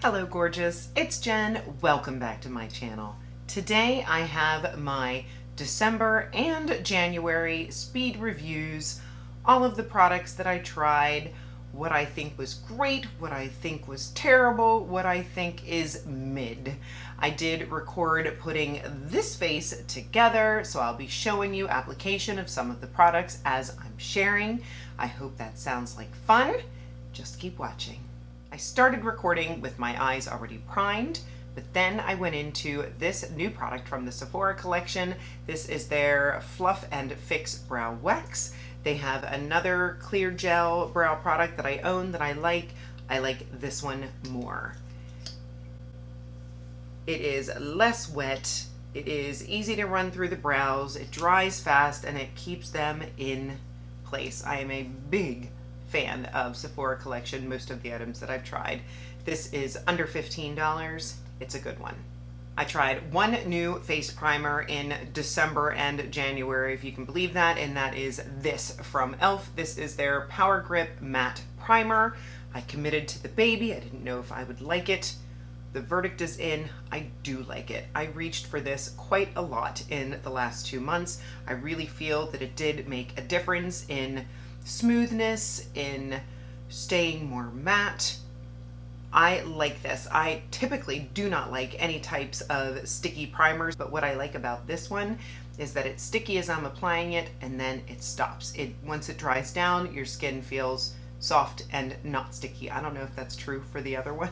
Hello gorgeous, it's Jen. Welcome back to my channel. Today I have my December and January speed reviews, all of the products that I tried, what I think was great, what I think was terrible, what I think is mid. I did record putting this face together, so I'll be showing you application of some of the products as I'm sharing. I hope that sounds like fun. Just keep watching. I started recording with my eyes already primed, but then I went into this new product from the Sephora collection. This is their Fluff and Fix Brow Wax. They have another clear gel brow product that I own that I like. I like this one more. It is less wet. It is easy to run through the brows. It dries fast and it keeps them in place. I am a big fan of Sephora collection, most of the items that I've tried. This is under $15. It's a good one. I tried one new face primer in December and January, if you can believe that, and that is this from e.l.f. This is their Power Grip Matte Primer. I committed to the baby. I didn't know if I would like it. The verdict is in. I do like it. I reached for this quite a lot in the last 2 months. I really feel that it did make a difference in smoothness, in staying more matte. I like this. I typically do not like any types of sticky primers, but what I like about this one is that it's sticky as I'm applying it and then it stops. Once it dries down, your skin feels soft and not sticky. I don't know if that's true for the other ones.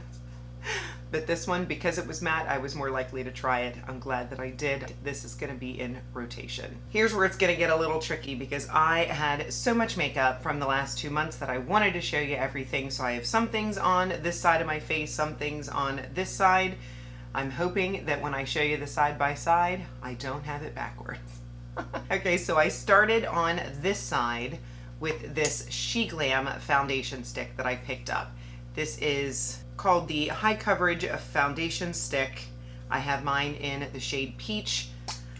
But this one, because it was matte, I was more likely to try it. I'm glad that I did. This is going to be in rotation. Here's where it's going to get a little tricky because I had so much makeup from the last 2 months that I wanted to show you everything. So I have some things on this side of my face, some things on this side. I'm hoping that when I show you the side by side, I don't have it backwards. Okay, so I started on this side with this She Glam foundation stick that I picked up. This is called the High Coverage Foundation Stick. I have mine in the shade Peach.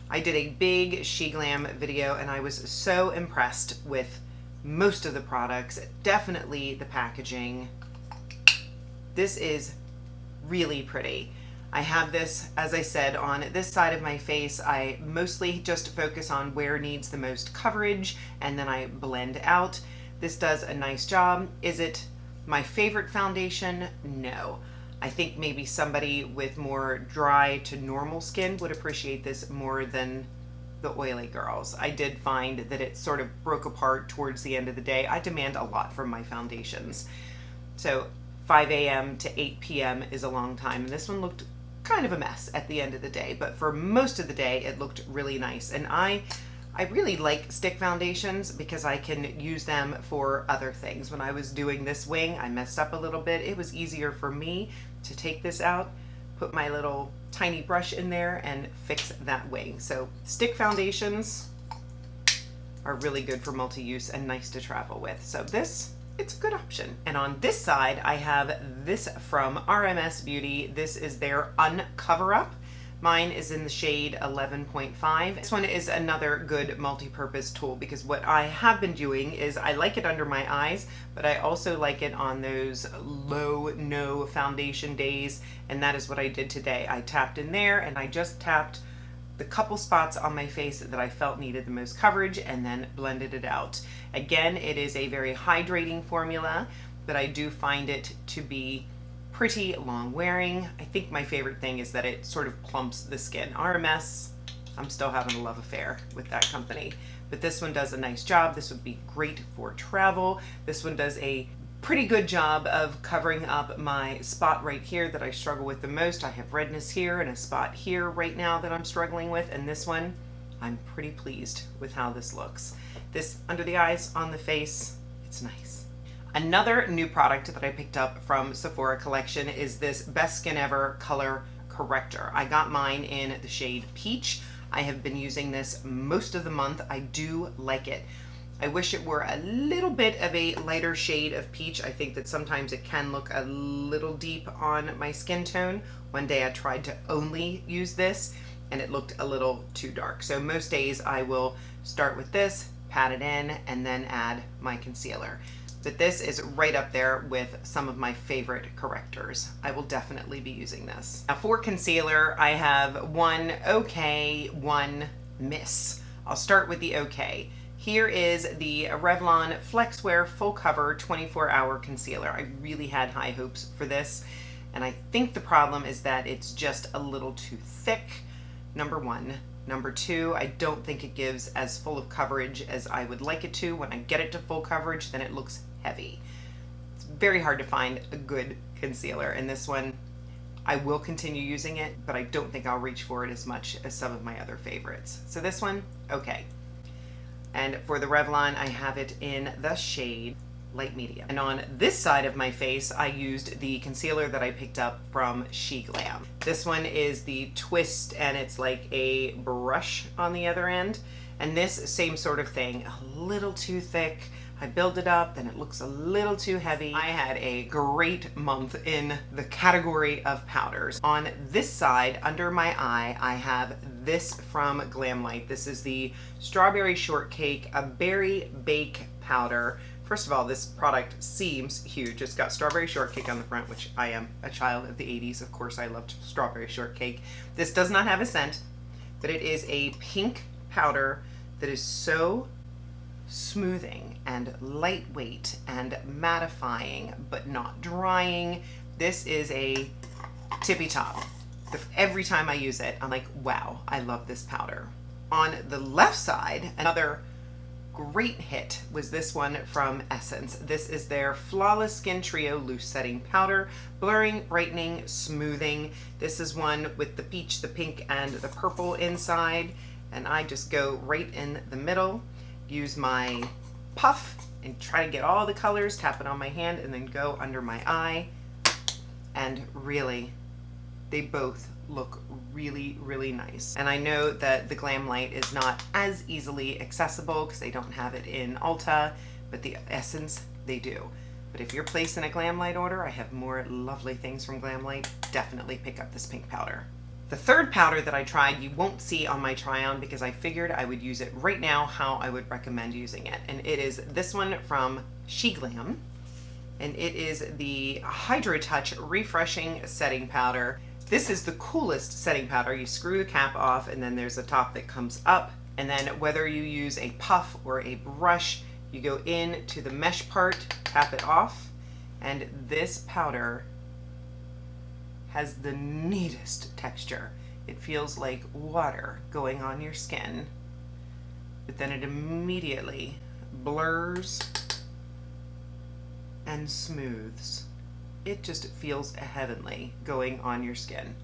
I did a big She Glam video and I was so impressed with most of the products, definitely the packaging. This is really pretty. I have this, as I said, on this side of my face. I mostly just focus on where needs the most coverage and then I blend out. This does a nice job. Is it my favorite foundation? No. I think maybe somebody with more dry to normal skin would appreciate this more than the oily girls. I did find that it sort of broke apart towards the end of the day. I demand a lot from my foundations. So 5 a.m. to 8 p.m. is a long time. And this one looked kind of a mess at the end of the day, but for most of the day, it looked really nice. And I really like stick foundations because I can use them for other things. When I was doing this wing, I messed up a little bit. It was easier for me to take this out, put my little tiny brush in there and fix that wing. So stick foundations are really good for multi-use and nice to travel with. So it's a good option. And on this side, I have this from RMS Beauty. This is their Uncover Up. Mine is in the shade 11.5. This one is another good multi-purpose tool because what I have been doing is I like it under my eyes, but I also like it on those low, no foundation days, and that is what I did today. I tapped in there and I just tapped the couple spots on my face that I felt needed the most coverage and then blended it out. Again, it is a very hydrating formula, but I do find it to be pretty long wearing. I think my favorite thing is that it sort of plumps the skin. RMS, I'm still having a love affair with that company, but this one does a nice job. This would be great for travel. This one does a pretty good job of covering up my spot right here that I struggle with the most. I have redness here and a spot here right now that I'm struggling with, and this one, I'm pretty pleased with how this looks. This under the eyes, on the face, it's nice. Another new product that I picked up from Sephora collection is this Best Skin Ever Color Corrector. I got mine in the shade Peach. I have been using this most of the month. I do like it. I wish it were a little bit of a lighter shade of peach. I think that sometimes it can look a little deep on my skin tone. One day I tried to only use this and it looked a little too dark. So most days I will start with this, pat it in, and then add my concealer. but this is right up there with some of my favorite correctors. I will definitely be using this. Now for concealer, I have one okay, one miss. I'll start with the okay. Here is the Revlon FlexWear Full Cover 24-Hour Concealer. I really had high hopes for this, and I think the problem is that it's just a little too thick, number one. Number two, I don't think it gives as full of coverage as I would like it to. When I get it to full coverage, then it looks heavy. It's very hard to find a good concealer, and this one, I will continue using it, but I don't think I'll reach for it as much as some of my other favorites. So this one, okay. And for the Revlon, I have it in the shade Light Medium. And on this side of my face, I used the concealer that I picked up from SheGlam. This one is the Twist, and it's like a brush on the other end. And this same sort of thing, a little too thick. I build it up and it looks a little too heavy. I had a great month in the category of powders. On this side, under my eye, I have this from Glamlight. This is the Strawberry Shortcake, a berry bake powder. First of all, this product seems huge. It's got strawberry shortcake on the front, which I am a child of the 80s. Of course, I loved strawberry shortcake. This does not have a scent, but it is a pink powder that is so smoothing and lightweight and mattifying, but not drying. This is a tippy top. Every time I use it, I'm like, wow, I love this powder. On the left side, another great hit was this one from Essence. This is their Flawless Skin Trio Loose Setting Powder, blurring, brightening, smoothing. This is one with the peach, the pink, and the purple inside, and I just go right in the middle. Use my puff and try to get all the colors, tap it on my hand, and then go under my eye. And really, they both look really, really nice. And I know that the Glamlight is not as easily accessible because they don't have it in Ulta, but the Essence, they do. But if you're placing a Glamlight order, I have more lovely things from Glamlight. Definitely pick up this pink powder. The third powder that I tried, you won't see on my try-on because I figured I would use it right now how I would recommend using it. And it is this one from SheGlam. And it is the Hydro Touch Refreshing Setting Powder. This is the coolest setting powder. You screw the cap off and then there's a top that comes up. And then whether you use a puff or a brush, you go in to the mesh part, tap it off, and this powder has the neatest texture. It feels like water going on your skin, but then it immediately blurs and smooths. It just feels heavenly going on your skin.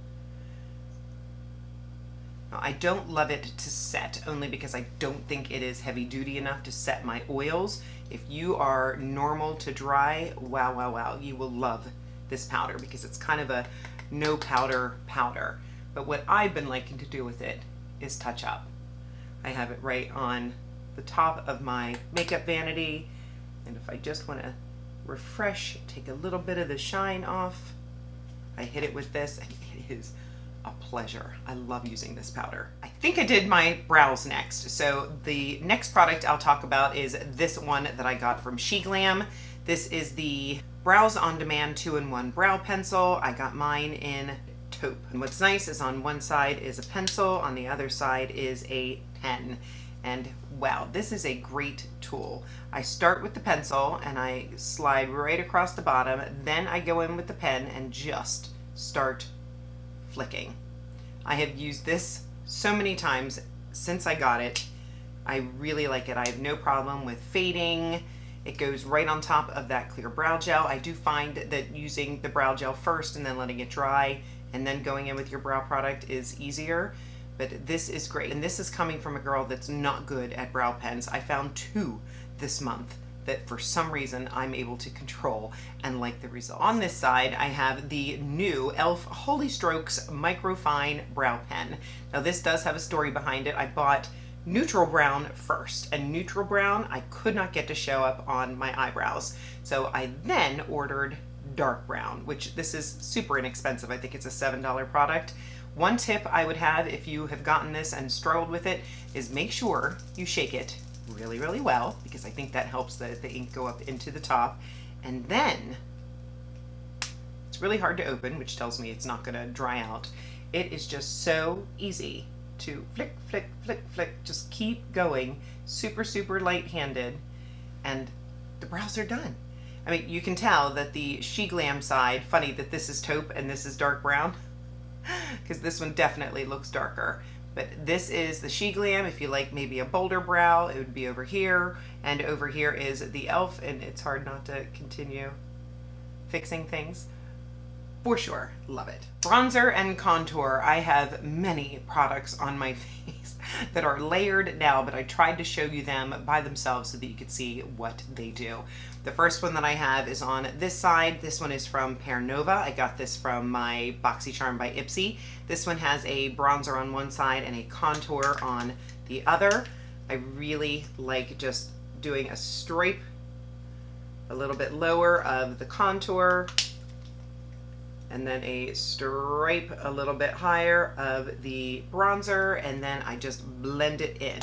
Now, I don't love it to set, only because I don't think it is heavy duty enough to set my oils. If you are normal to dry, wow, wow, wow, you will love this powder because it's kind of a no powder powder. But what I've been liking to do with it is touch up. I have it right on the top of my makeup vanity, and if I just want to refresh, take a little bit of the shine off, I hit it with this and it is a pleasure. I love using this powder. I think I did my brows next. So the next product I'll talk about is this one that I got from SheGlam. This is the Brows On Demand 2-in-1 Brow Pencil. I got mine in taupe. And what's nice is on one side is a pencil, on the other side is a pen. And wow, this is a great tool. I start with the pencil and I slide right across the bottom, then I go in with the pen and just start flicking. I have used this so many times since I got it. I really like it. I have no problem with fading. It goes right on top of that clear brow gel. I do find that using the brow gel first and then letting it dry and then going in with your brow product is easier, but this is great. And this is coming from a girl that's not good at brow pens. I found 2 this month that for some reason I'm able to control and like the result. On this side, I have the new e.l.f. Holy Strokes Microfine Brow Pen. Now this does have a story behind it. I bought neutral brown first, and neutral brown I could not get to show up on my eyebrows. So I then ordered dark brown, which this is super inexpensive. I think it's a $7 product. One tip I would have if you have gotten this and struggled with it is make sure you shake it really, really well because I think that helps the ink go up into the top. And then it's really hard to open, which tells me it's not going to dry out. It is just so easy to flick, flick, flick, flick, just keep going, super, super light-handed, and the brows are done. I mean, you can tell that the She Glam side, funny that this is taupe and this is dark brown, because this one definitely looks darker. But this is the She Glam. If you like maybe a bolder brow, it would be over here. And over here is the e.l.f. And it's hard not to continue fixing things. For sure, love it. Bronzer and contour. I have many products on my face that are layered now, but I tried to show you them by themselves so that you could see what they do. The first one that I have is on this side. This one is from Pear Nova. I got this from my BoxyCharm by Ipsy. This one has a bronzer on one side and a contour on the other. I really like just doing a stripe a little bit lower of the contour, and then a stripe a little bit higher of the bronzer, and then I just blend it in.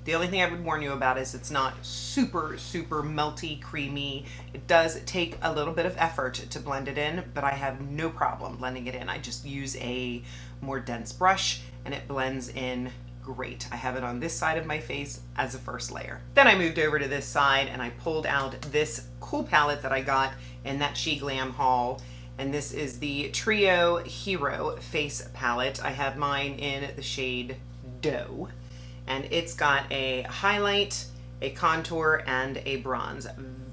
The only thing I would warn you about is it's not super, super melty, creamy. It does take a little bit of effort to blend it in, but I have no problem blending it in. I just use a more dense brush and it blends in great. I have it on this side of my face as a first layer. Then I moved over to this side and I pulled out this cool palette that I got in that She Glam haul. And this is the Trio Hero Face Palette. I have mine in the shade Dough. And it's got a highlight, a contour, and a bronze.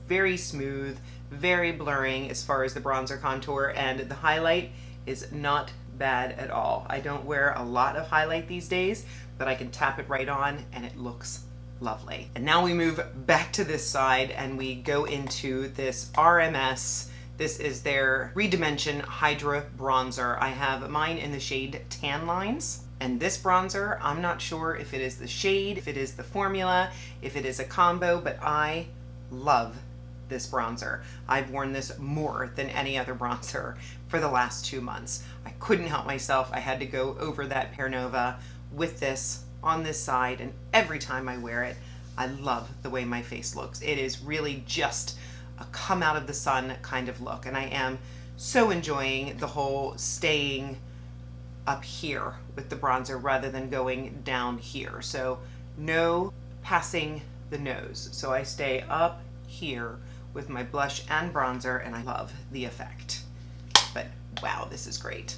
Very smooth, very blurring as far as the bronzer contour, and the highlight is not bad at all. I don't wear a lot of highlight these days, but I can tap it right on and it looks lovely. And now we move back to this side and we go into this RMS. This is their Redimension Hydra Bronzer. I have mine in the shade Tan Lines. And this bronzer, I'm not sure if it is the shade, if it is the formula, if it is a combo, but I love this bronzer. I've worn this more than any other bronzer for the last 2 months. I couldn't help myself. I had to go over that Pear Nova with this on this side, and every time I wear it, I love the way my face looks. It is really just a come out of the sun kind of look, and I am so enjoying the whole staying up here with the bronzer rather than going down here. So no passing the nose. So I stay up here with my blush and bronzer, and I love the effect. But wow, this is great.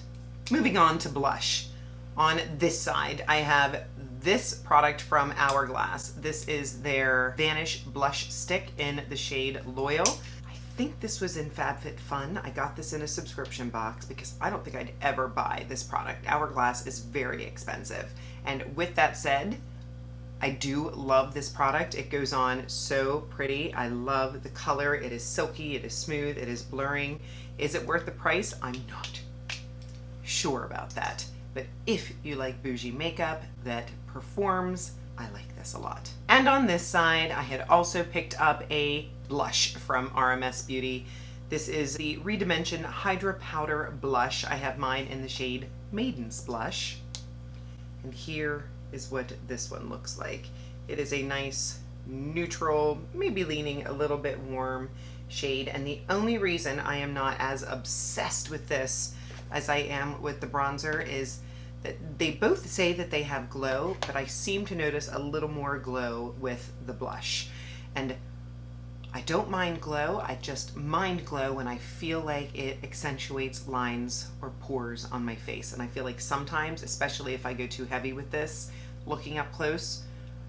Moving on to blush. On this side, I have this product from Hourglass. This is their Vanish Blush Stick in the shade Loyal. I think this was in FabFitFun. I got this in a subscription box because I don't think I'd ever buy this product. Hourglass is very expensive. And with that said, I do love this product. It goes on so pretty. I love the color. It is silky, it is smooth, it is blurring. Is it worth the price? I'm not sure about that. But if you like bougie makeup that performs, I like this a lot. And on this side, I had also picked up a blush from RMS Beauty. This is the Redimension Hydra Powder Blush. I have mine in the shade Maiden's Blush. And here is what this one looks like. It is a nice neutral, maybe leaning a little bit warm shade. And the only reason I am not as obsessed with this as I am with the bronzer is that they both say that they have glow, but I seem to notice a little more glow with the blush. And I don't mind glow, I just mind glow when I feel like it accentuates lines or pores on my face. And I feel like sometimes, especially if I go too heavy with this, looking up close,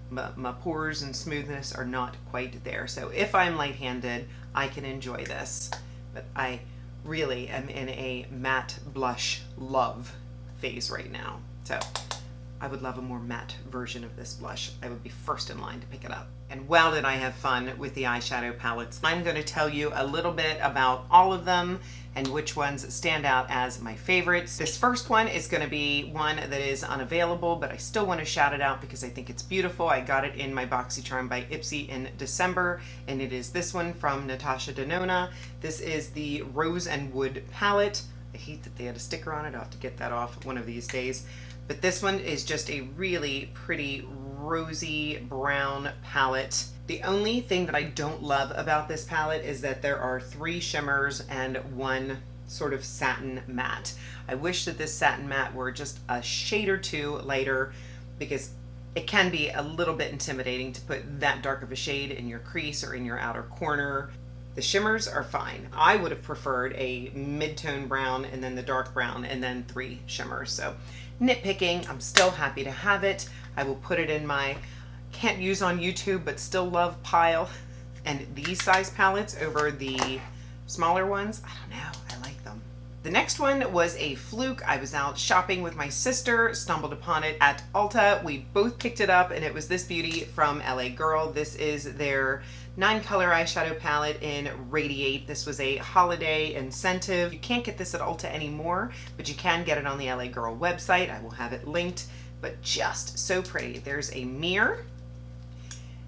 my pores and smoothness are not quite there. So if I'm light-handed, I can enjoy this. But I really am in a matte blush love phase right now. So I would love a more matte version of this blush. I would be first in line to pick it up. And wow, did I have fun with the eyeshadow palettes. I'm going to tell you a little bit about all of them and which ones stand out as my favorites. This first one is going to be one that is unavailable, but I still want to shout it out because I think it's beautiful. I got it in my BoxyCharm by Ipsy in December, and it is this one from Natasha Denona. This is the Rose and Wood palette. I hate that they had a sticker on it. I'll have to get that off one of these days. But this one is just a really pretty rosy brown palette. The only thing that I don't love about this palette is that there are 3 shimmers and 1 sort of satin matte. I wish that this satin matte were just a shade or 2 lighter, because it can be a little bit intimidating to put that dark of a shade in your crease or in your outer corner. The shimmers are fine. I would have preferred a mid-tone brown and then the dark brown and then 3 shimmers. So nitpicking, I'm still happy to have it. I will put it in my can't use on YouTube but still love pile. And these size palettes over the smaller ones, I don't know, I like them. The next one was a fluke. I was out shopping with my sister, stumbled upon it at Ulta. We both picked it up and it was this beauty from LA Girl. This is their 9-color eyeshadow palette in Radiate. This was a holiday incentive. You can't get this at Ulta anymore, but you can get it on the LA Girl website. I will have it linked, but just so pretty. There's a mirror.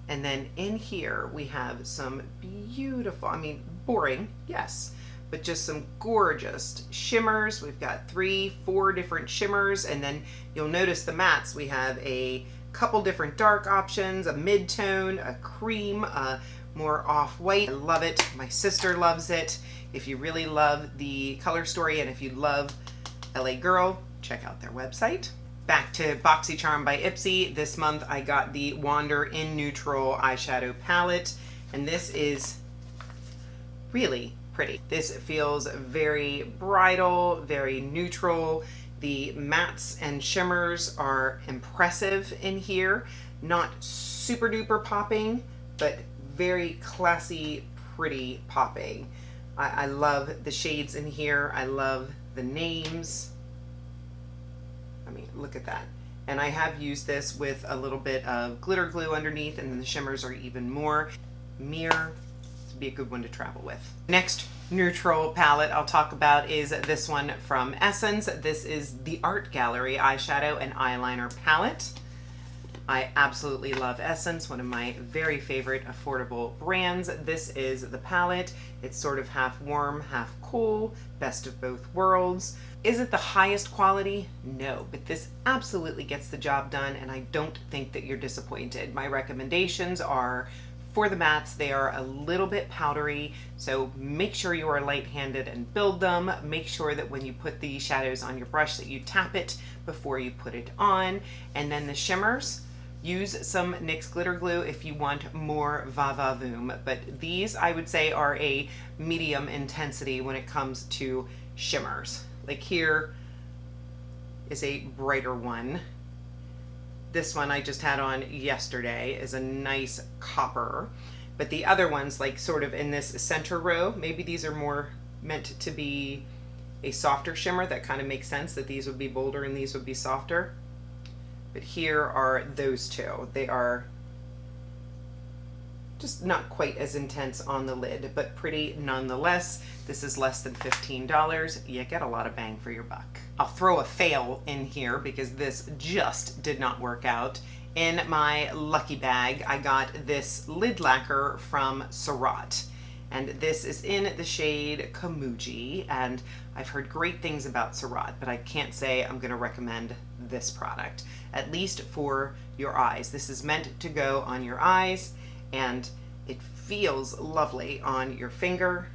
And then in here we have some beautiful, I mean, boring, yes, but just some gorgeous shimmers. We've got 3, 4 different shimmers, and then you'll notice the mattes. We have a couple different dark options, a mid-tone, a cream, a more off-white. I love it. My sister loves it. If you really love the color story and if you love LA Girl, check out their website. Back to BoxyCharm by Ipsy. This month I got the Wander in Neutral eyeshadow palette, and this is really pretty. This feels very bridal, very neutral. The mattes and shimmers are impressive in here. Not super duper popping, but very classy, pretty popping. I love the shades in here. I love the names. I mean, look at that. And I have used this with a little bit of glitter glue underneath, and then the shimmers are even more. Mirror would be a good one to travel with. Next neutral palette I'll talk about is this one from Essence. This is the Art Gallery eyeshadow and eyeliner palette. I absolutely love Essence, one of my very favorite affordable brands. This is the palette. It's sort of half warm, half cool, best of both worlds. Is it the highest quality? No, but this absolutely gets the job done, and I don't think that you're disappointed. My recommendations are for the mattes. They are a little bit powdery, so make sure you are light-handed and build them. Make sure that when you put the shadows on your brush that you tap it before you put it on. And then the shimmers, use some NYX glitter glue if you want more va-va-voom, but these I would say are a medium intensity when it comes to shimmers. Like here is a brighter one. This one I just had on yesterday is a nice copper, but the other ones, like sort of in this center row, maybe these are more meant to be a softer shimmer. That kind of makes sense that these would be bolder and these would be softer. But here are those two. They are just not quite as intense on the lid, but pretty nonetheless. This is less than $15. You get a lot of bang for your buck. I'll throw a fail in here because this just did not work out. In my lucky bag, I got this lid lacquer from Surratt. And this is in the shade Kamuji, and I've heard great things about Surratt, but I can't say I'm gonna recommend this product, at least for your eyes. This is meant to go on your eyes, and it feels lovely on your finger.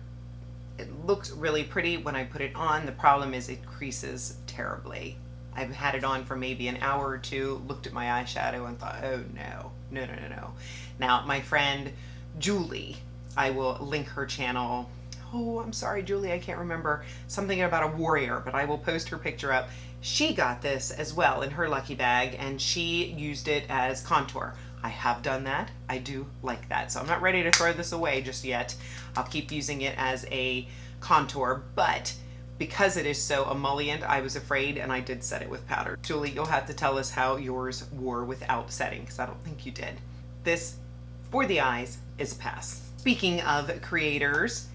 It looks really pretty when I put it on. The problem is it creases terribly. I've had it on for maybe an hour or two, looked at my eyeshadow and thought, oh no, no, no, no, no. Now, my friend Julie, I will link her channel. Oh, I'm sorry, Julie, I can't remember. Something about a warrior, but I will post her picture up. She got this as well in her lucky bag, and she used it as contour. I have done that. I do like that. So I'm not ready to throw this away just yet. I'll keep using it as a contour, but because it is so emollient, I was afraid, and I did set it with powder. Julie, you'll have to tell us how yours wore without setting, because I don't think you did. This, for the eyes, is a pass. Speaking of creators,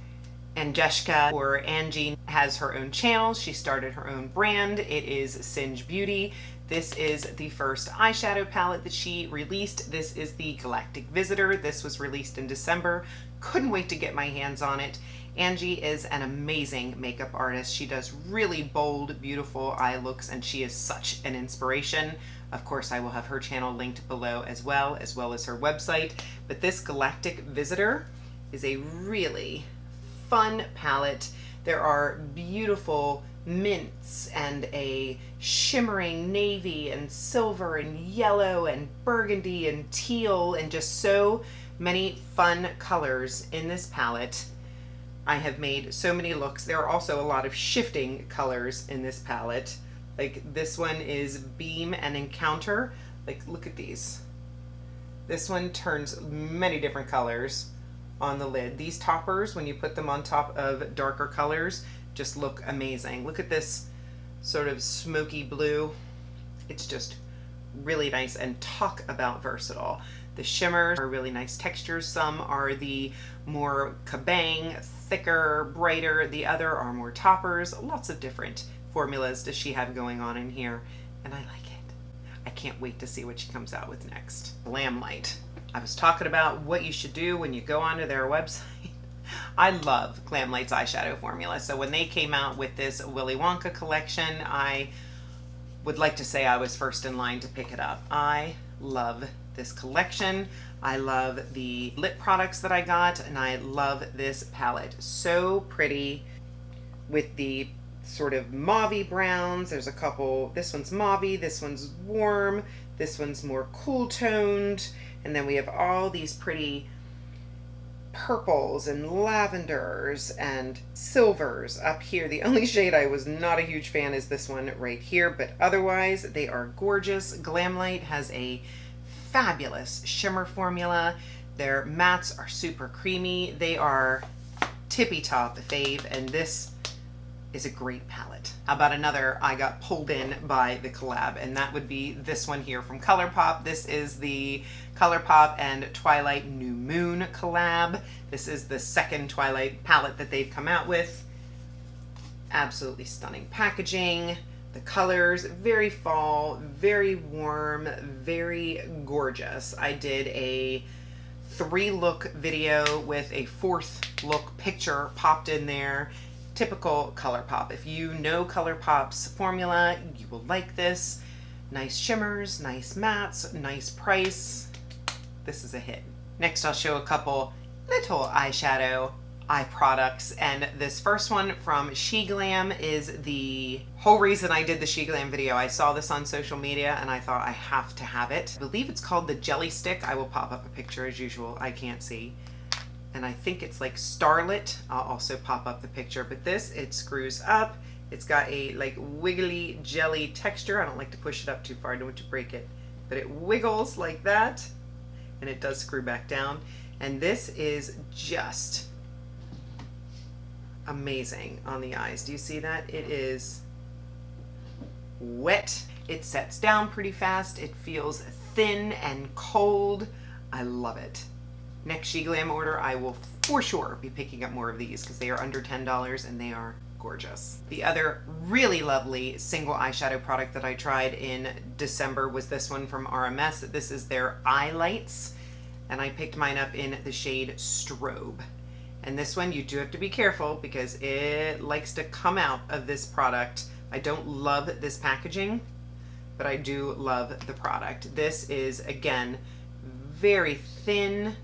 Angeshka, or Angie, has her own channel. She started her own brand. It is JennDBeauty. This is the first eyeshadow palette that she released. This is the Galactic Visitor. This was released in December. Couldn't wait to get my hands on it. Angie is an amazing makeup artist. She does really bold, beautiful eye looks, and she is such an inspiration. Of course, I will have her channel linked below as well as her website. But this Galactic Visitor is a really fun palette. There are beautiful mints and a shimmering navy and silver and yellow and burgundy and teal and just so many fun colors in this palette. I have made so many looks. There are also a lot of shifting colors in this palette. Like this one is Beam and Encounter. Like, look at these. This one turns many different colors on the lid. These toppers, when you put them on top of darker colors, just look amazing. Look at this sort of smoky blue. It's just really nice, and talk about versatile. The shimmers are really nice textures. Some are the more kabang, thicker, brighter. The other are more toppers. Lots of different formulas does she have going on in here, and I like it. I can't wait to see what she comes out with next. Glamlight. I was talking about what you should do when you go onto their website. I love Glamlight's eyeshadow formula. So when they came out with this Willy Wonka collection, I would like to say I was first in line to pick it up. I love this collection. I love the lip products that I got, and I love this palette. So pretty with the sort of mauvey browns. There's a couple. This one's mauvey, this one's warm, this one's more cool toned, and then we have all these pretty purples and lavenders and silvers up here. The only shade I was not a huge fan is this one right here, but otherwise they are gorgeous. Glamlight has a fabulous shimmer formula. Their mattes are super creamy. They are tippy top fave, and this is a great palette. How about another I got pulled in by the collab, and that would be this one here from ColourPop. This is the ColourPop and Twilight New Moon collab. This is the second Twilight palette that they've come out with. Absolutely stunning packaging. The colors, very fall, very warm, very gorgeous. I did a 3-look video with a 4th look picture popped in there. Typical ColourPop. If you know ColourPop's formula, you will like this. Nice shimmers, nice mattes, nice price. This is a hit. Next, I'll show a couple little eyeshadow eye products, and this first one from SheGlam is the whole reason I did the SheGlam video. I saw this on social media and I thought I have to have it. I believe it's called the Jelly Stick. I will pop up a picture as usual. I can't see. And I think it's like Starlit. I'll also pop up the picture, but this, it screws up. It's got a like wiggly jelly texture. I don't like to push it up too far, I don't want to break it, but it wiggles like that, and it does screw back down. And this is just amazing on the eyes. Do you see that? It is wet. It sets down pretty fast. It feels thin and cold. I love it. Next SheGlam order, I will for sure be picking up more of these because they are under $10 and they are gorgeous. The other really lovely single eyeshadow product that I tried in December was this one from RMS. This is their eye lights, and I picked mine up in the shade Strobe. And this one you do have to be careful because it likes to come out of this product. I don't love this packaging, but I do love the product. This is, again, very thin.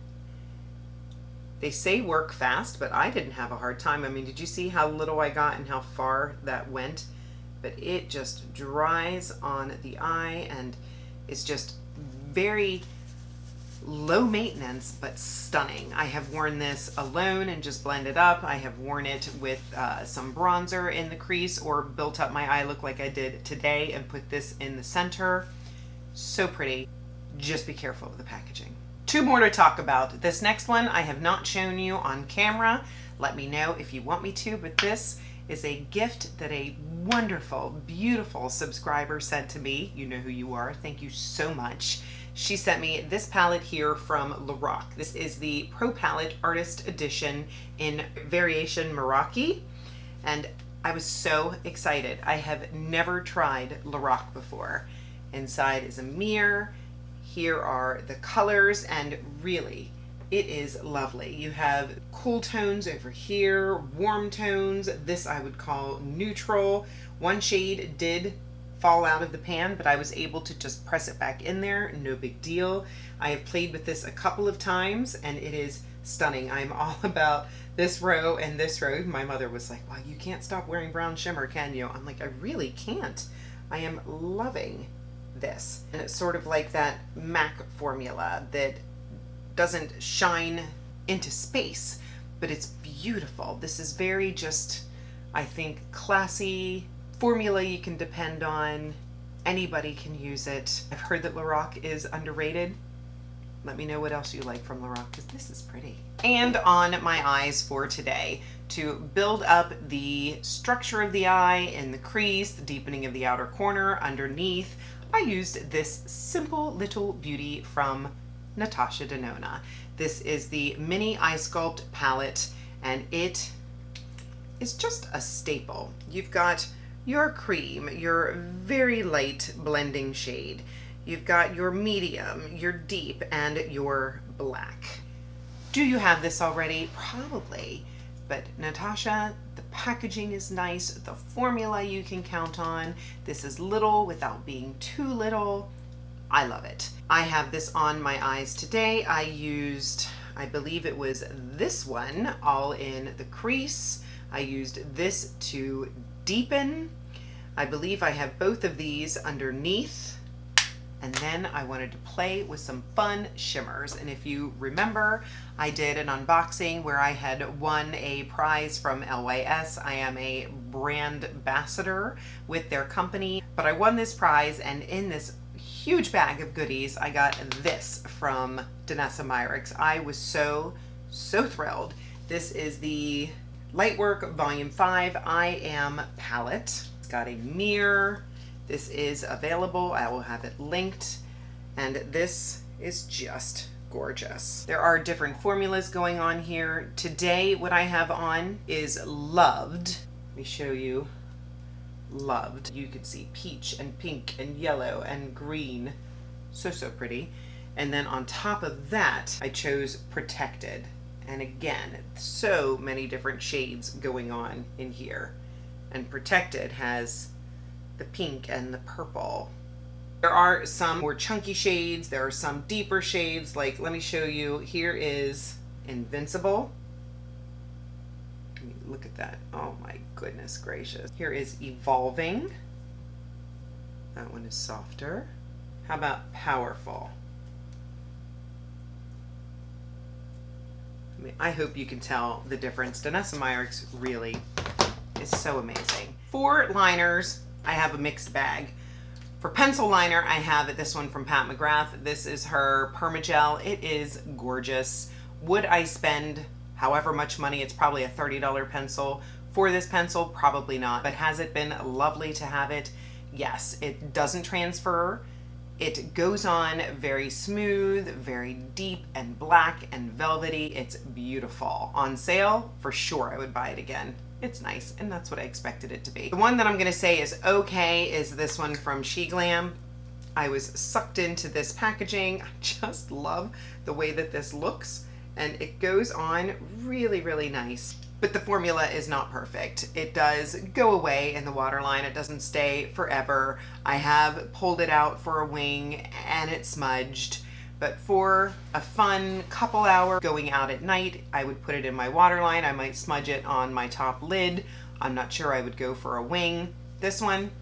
They say work fast, but I didn't have a hard time. I mean, did you see how little I got and how far that went? But it just dries on the eye and it's just very low maintenance, but stunning. I have worn this alone and just blended up. I have worn it with some bronzer in the crease or built up my eye look like I did today and put this in the center. So pretty. Just be careful of the packaging. 2 more to talk about. This next one I have not shown you on camera. Let me know if you want me to, but this is a gift that a wonderful, beautiful subscriber sent to me. You know who you are. Thank you so much. She sent me this palette here from Lorac. This is the Pro Palette Artist Edition in Variation Meraki, and I was so excited. I have never tried Lorac before. Inside is a mirror. Here are the colors, and really, It is lovely. You have cool tones over here, warm tones. This I would call neutral. One shade did fall out of the pan, but I was able to just press it back in there. No big deal. I have played with this a couple of times and it is stunning. I'm all about this row and this row. My mother was like, well, you can't stop wearing brown shimmer, can you? I'm like, I really can't. I am loving this. And it's sort of like that MAC formula that doesn't shine into space, but it's beautiful. This is very just, I think, classy formula you can depend on. Anybody can use it. I've heard that Lorac is underrated. Let me know what else you like from Lorac, because this is pretty. And on my eyes for today, to build up the structure of the eye and the crease, the deepening of the outer corner underneath, I used this simple little beauty from Natasha Denona. This is the Mini Eye Sculpt palette, and it is just a staple. You've got your cream, your very light blending shade. You've got your medium, your deep, and your black. Do you have this already? Probably. But Natasha, the packaging is nice. The formula you can count on. This is little without being too little. I love it. I have this on my eyes today. I used, I believe it was this one, all in the crease. I used this to deepen. I believe I have both of these underneath. And then I wanted to play with some fun shimmers. And if you remember, I did an unboxing where I had won a prize from LYS. I am a brand ambassador with their company, but I won this prize, and in this huge bag of goodies, I got this from Danessa Myricks. I was so thrilled. This is the Lightwork Volume 5 I Am palette. It's got a mirror. This is available. I will have it linked. And this is just gorgeous. There are different formulas going on here. Today, what I have on is Loved. Let me show you. Loved. You could see peach and pink and yellow and green. So pretty. And then on top of that, I chose Protected. And again, so many different shades going on in here. And Protected has the pink and the purple. There are some more chunky shades. There are some deeper shades. Like, let me show you. Here is Invincible. Look at that. Oh my goodness gracious. Here is Evolving. That one is softer. How about Powerful? I hope you can tell the difference. Danessa Myricks really is so amazing. For liners, I have a mixed bag. For pencil liner, I have this one from Pat McGrath. This is her Permagel. It is gorgeous. Would I spend however much money? It's probably a $30 pencil. For this pencil, probably not. But has it been lovely to have it? Yes. It doesn't transfer. It goes on very smooth, very deep and black and velvety. It's beautiful. On sale, for sure, I would buy it again. It's nice, and that's what I expected it to be. The one that I'm going to say is okay is this one from She Glam. I was sucked into this packaging. I just love the way that this looks, and it goes on really nice. But the formula is not perfect. It does go away in the waterline. It doesn't stay forever. I have pulled it out for a wing, and it smudged. But for a fun couple hour going out at night, I would put it in my waterline. I might smudge it on my top lid. I'm not sure I would go for a wing. This one,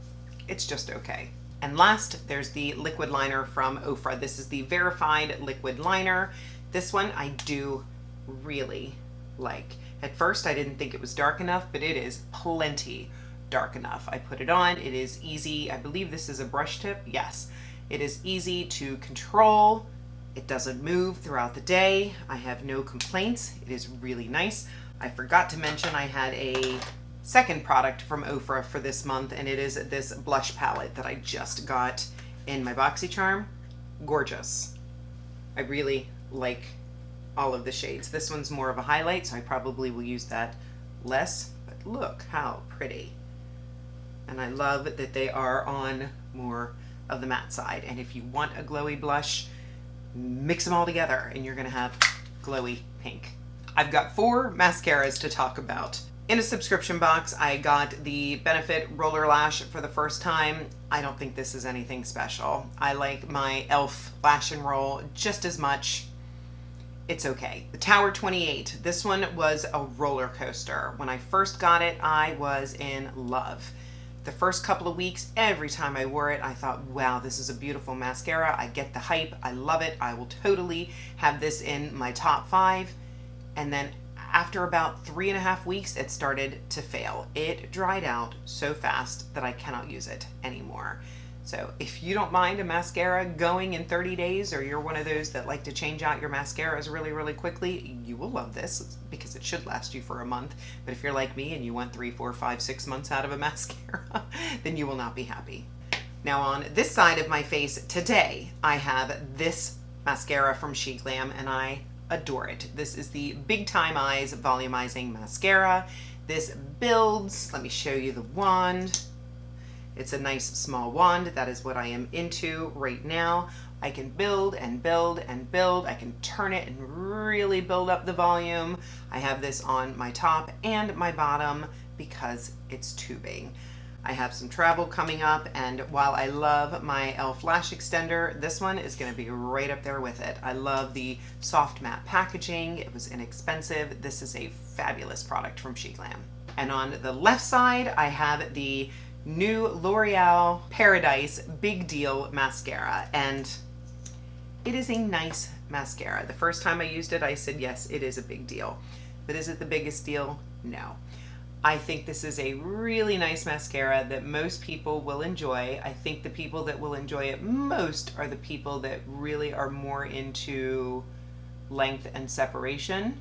it's just okay. And last, there's the liquid liner from Ofra. This is the Verified Liquid Liner. This one I do really like. At first, I didn't think it was dark enough, but it is plenty dark enough. I put it on. It is easy. I believe this is a brush tip. Yes. It is easy to control. It doesn't move throughout the day. I have no complaints. It is really nice. I forgot to mention I had a second product from Ofra for this month, and it is this blush palette that I just got in my BoxyCharm. Gorgeous. I really like all of the shades. This one's more of a highlight, so I probably will use that less, but look how pretty. And I love that they are on more of the matte side. And if you want a glowy blush, mix them all together and you're gonna have glowy pink. I've got 4 mascaras to talk about. In a subscription box, I got the Benefit Roller Lash for the first time. I don't think this is anything special. I like my e.l.f. Lash and Roll just as much. It's okay. The Tower 28, this one was a roller coaster. When I first got it, I was in love. The first couple of weeks, every time I wore it, I thought, wow, this is a beautiful mascara. I get the hype. I love it. I will totally have this in my top 5. And then after about 3.5 weeks, it started to fail. It dried out so fast that I cannot use it anymore. So if you don't mind a mascara going in 30 days, or you're one of those that like to change out your mascaras really, really quickly, you will love this because it should last you for a month. But if you're like me and you want 3, 4, 5, 6 months out of a mascara, then you will not be happy. Now on this side of my face today, I have this mascara from SheGlam, and I adore it. This is the Big Time Eyes Volumizing Mascara. This builds, let me show you the wand. It's a nice small wand. That is what I am into right now. I can build and build and build. I can turn it and really build up the volume. I have this on my top and my bottom because it's tubing. I have some travel coming up, and while I love my e.l.f. Lash Extender, this one is going to be right up there with it. I love the soft matte packaging. It was inexpensive. This is a fabulous product from SheGlam. And on the left side, I have the new L'Oreal Paradise Big Deal Mascara, and it is a nice mascara. The first time I used it, I said, yes, it is a big deal. But is it the biggest deal? No. I think this is a really nice mascara that most people will enjoy. I think the people that will enjoy it most are the people that really are more into length and separation.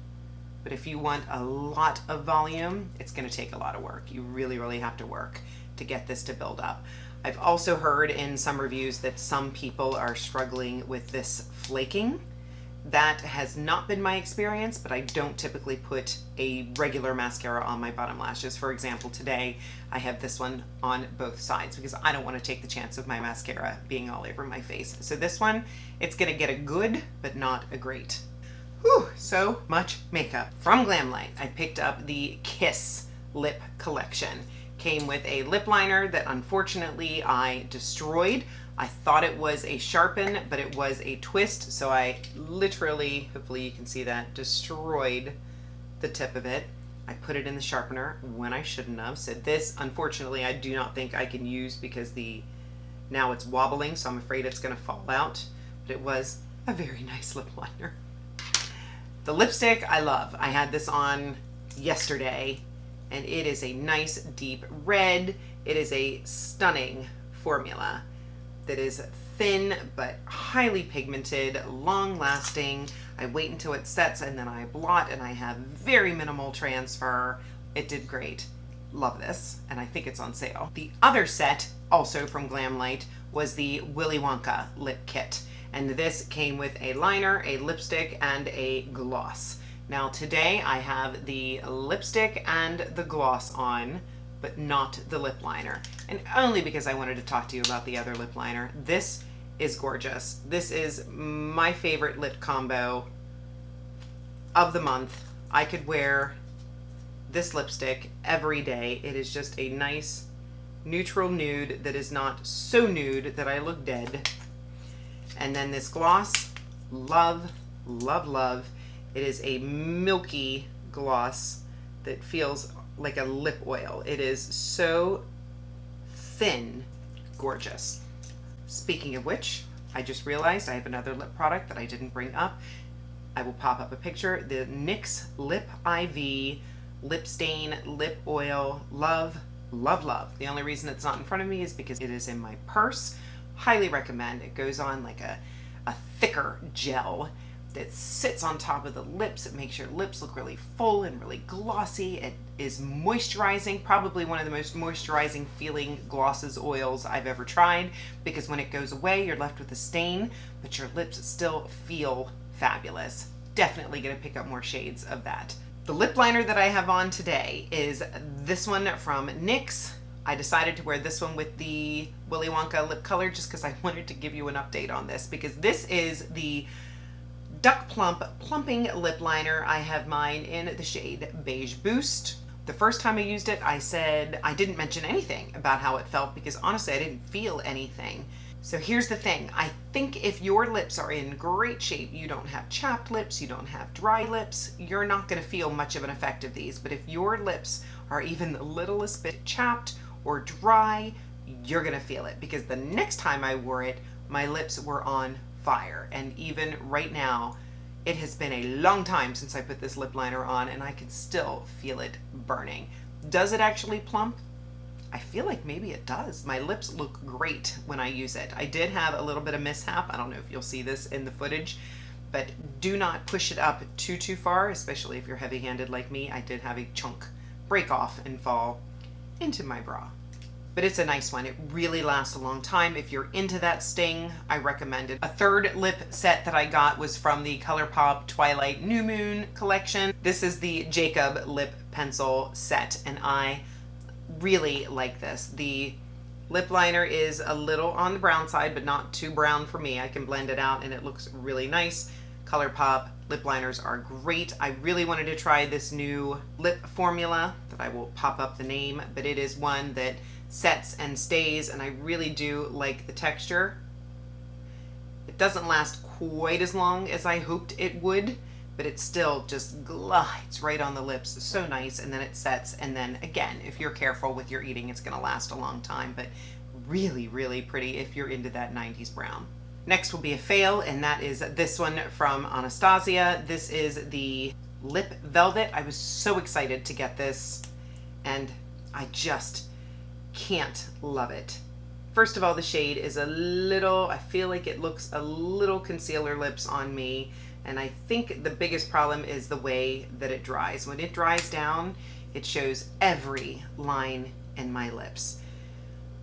But if you want a lot of volume, it's going to take a lot of work. You really, really have to work to get this to build up. I've also heard in some reviews that some people are struggling with this flaking. That has not been my experience, but I don't typically put a regular mascara on my bottom lashes. For example, today I have this one on both sides because I don't want to take the chance of my mascara being all over my face. So this one, it's going to get a good, but not a great. Whew, so much makeup. From Glamlight, I picked up the Kiss Lip Collection. Came with a lip liner that unfortunately I destroyed. I thought it was a sharpen, but it was a twist, so I literally, hopefully you can see that, destroyed the tip of it. I put it in the sharpener when I shouldn't have. So this, unfortunately, I do not think I can use because now it's wobbling, so I'm afraid it's gonna fall out. But it was a very nice lip liner. The lipstick I love. I had this on yesterday, and it is a nice deep red. It is a stunning formula that is thin but highly pigmented, long lasting. I wait until it sets and then I blot, and I have very minimal transfer. It did great. Love this, and I think it's on sale. The other set, also from Glamlight, was the Willy Wonka lip kit. And this came with a liner, a lipstick, and a gloss. Now today I have the lipstick and the gloss on, but not the lip liner. And only because I wanted to talk to you about the other lip liner. This is gorgeous. This is my favorite lip combo of the month. I could wear this lipstick every day. It is just a nice neutral nude that is not so nude that I look dead. And then this gloss, love, love, love. It is a milky gloss that feels like a lip oil. It is so thin, gorgeous. Speaking of which, I just realized I have another lip product that I didn't bring up. I will pop up a picture. The NYX Lip IV Lip Stain Lip Oil. Love, love, love. The only reason it's not in front of me is because it is in my purse. Highly recommend. It goes on like a thicker gel that sits on top of the lips. It makes your lips look really full and really glossy. It is moisturizing, probably one of the most moisturizing feeling glosses, oils I've ever tried, because when it goes away, you're left with a stain, but your lips still feel fabulous. Definitely gonna pick up more shades of that. The lip liner that I have on today is this one from NYX. I decided to wear this one with the Willy Wonka lip color just because I wanted to give you an update on this, because this is the Duck Plump Plumping Lip Liner. I have mine in the shade Beige Boost. The first time I used it, I said I didn't mention anything about how it felt because honestly, I didn't feel anything. So here's the thing. I think if your lips are in great shape, you don't have chapped lips, you don't have dry lips, you're not going to feel much of an effect of these. But if your lips are even the littlest bit chapped or dry, you're going to feel it, because the next time I wore it, my lips were on fire. And even right now, it has been a long time since I put this lip liner on and I can still feel it burning. Does it actually plump? I feel like maybe it does. My lips look great when I use it. I did have a little bit of mishap. I don't know if you'll see this in the footage, but do not push it up too far, especially if you're heavy-handed like me. I did have a chunk break off and fall into my bra. But it's a nice one. It really lasts a long time. If you're into that sting, I recommend it. A third lip set that I got was from the ColourPop Twilight New Moon collection. This is the Jacob Lip Pencil set, and I really like this. The lip liner is a little on the brown side, but not too brown for me. I can blend it out and it looks really nice. ColourPop lip liners are great. I really wanted to try this new lip formula that I will pop up the name, but it is one that sets and stays, and I really do like the texture. It doesn't last quite as long as I hoped it would, but it still just glides right on the lips. So nice. And then it sets, and then again, if you're careful with your eating, it's going to last a long time, but really, really pretty if you're into that 90s brown. Next will be a fail, and that is this one from Anastasia. This is the Lip Velvet. I was so excited to get this, and I just can't love it. First of all, the shade is a little, I feel like it looks a little concealer lips on me, and I think the biggest problem is the way that it dries. When it dries down, it shows every line in my lips.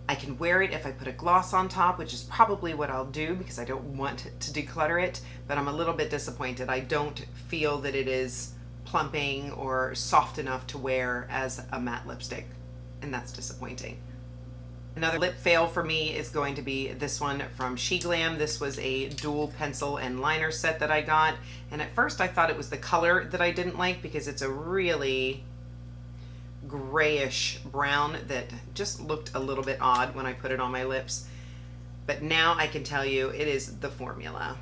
I can wear it if I put a gloss on top, which is probably what I'll do because I don't want to declutter it, but I'm a little bit disappointed. I don't feel that it is plumping or soft enough to wear as a matte lipstick, and that's disappointing. Another lip fail for me is going to be this one from SheGlam. This was a dual pencil and liner set that I got, and at first I thought it was the color that I didn't like because it's a really grayish brown that just looked a little bit odd when I put it on my lips. But now I can tell you it is the formula.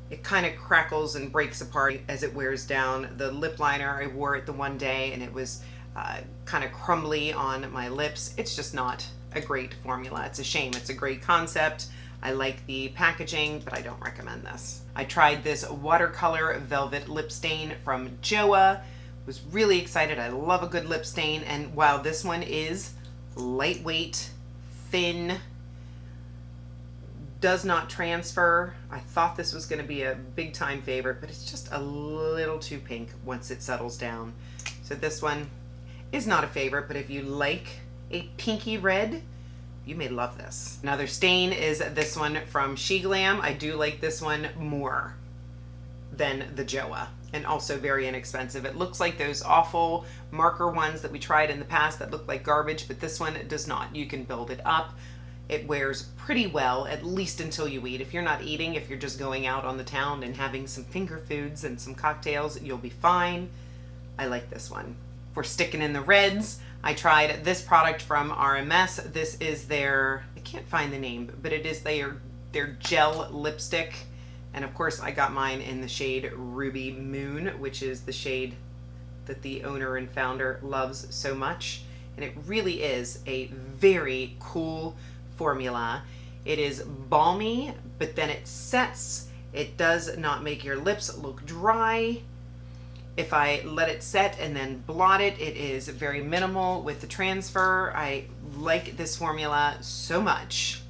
It kind of crackles and breaks apart as it wears down. The lip liner, I wore it the one day and it was kind of crumbly on my lips. It's just not a great formula. It's a shame. It's a great concept. I like the packaging, but I don't recommend this. I tried this watercolor velvet lip stain from Joa. Was really excited. I love a good lip stain, and while this one is lightweight, thin, does not transfer, I thought this was going to be a big time favorite, but it's just a little too pink once it settles down. So this one is not a favorite, but if you like a pinky red, you may love this. Another stain is this one from SheGlam. I do like this one more than the Joa, and also very inexpensive. It looks like those awful marker ones that we tried in the past that look like garbage, but this one does not. You can build it up. It wears pretty well, at least until you eat. If you're not eating, if you're just going out on the town and having some finger foods and some cocktails, you'll be fine. I like this one. For sticking in the reds, I tried this product from RMS. This is their, I can't find the name, but it is their gel lipstick. And of course I got mine in the shade Ruby Moon, which is the shade that the owner and founder loves so much. And it really is a very cool formula. It is balmy, but then it sets. It does not make your lips look dry. If I let it set and then blot it, it is very minimal with the transfer. I like this formula so much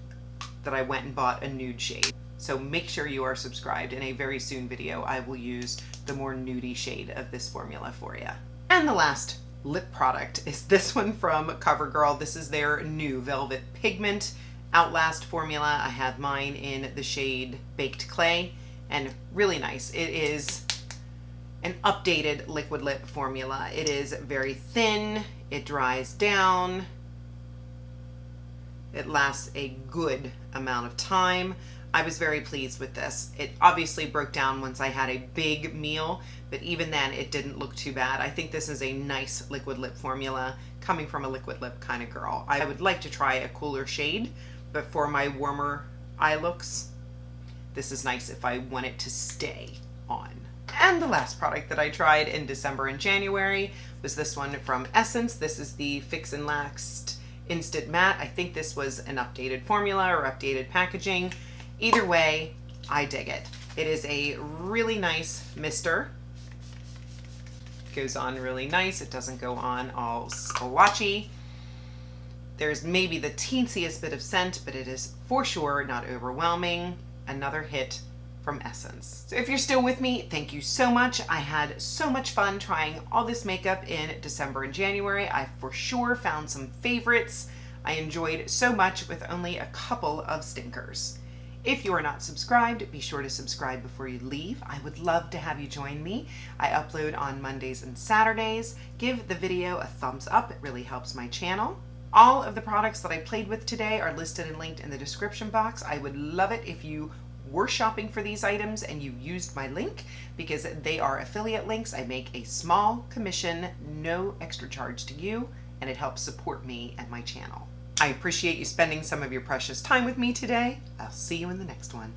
that I went and bought a nude shade. So make sure you are subscribed. In a very soon video, I will use the more nudie shade of this formula for you. And the last lip product is this one from CoverGirl. This is their new Velvet Pigment Outlast formula. I have mine in the shade Baked Clay, and really nice. It is an updated liquid lip formula. It is very thin. It dries down. It lasts a good amount of time. I was very pleased with this. It obviously broke down once I had a big meal, but even then it didn't look too bad. I think this is a nice liquid lip formula coming from a liquid lip kind of girl. I would like to try a cooler shade, but for my warmer eye looks, this is nice if I want it to stay on. And the last product that I tried in December and January was this one from Essence. This is the Fix and Last Instant Matte. I think this was an updated formula or updated packaging. Either way, I dig it. It is a really nice mister. Goes on really nice. It doesn't go on all splotchy. There's maybe the teensiest bit of scent, but it is for sure not overwhelming. Another hit from Essence. So if you're still with me, thank you so much. I had so much fun trying all this makeup in December and January. I for sure found some favorites I enjoyed so much with only a couple of stinkers. If you are not subscribed, be sure to subscribe before you leave. I would love to have you join me. I upload on Mondays and Saturdays. Give the video a thumbs up. It really helps my channel. All of the products that I played with today are listed and linked in the description box. I would love it if you were shopping for these items and you used my link, because they are affiliate links. I make a small commission, no extra charge to you, and it helps support me and my channel. I appreciate you spending some of your precious time with me today. I'll see you in the next one.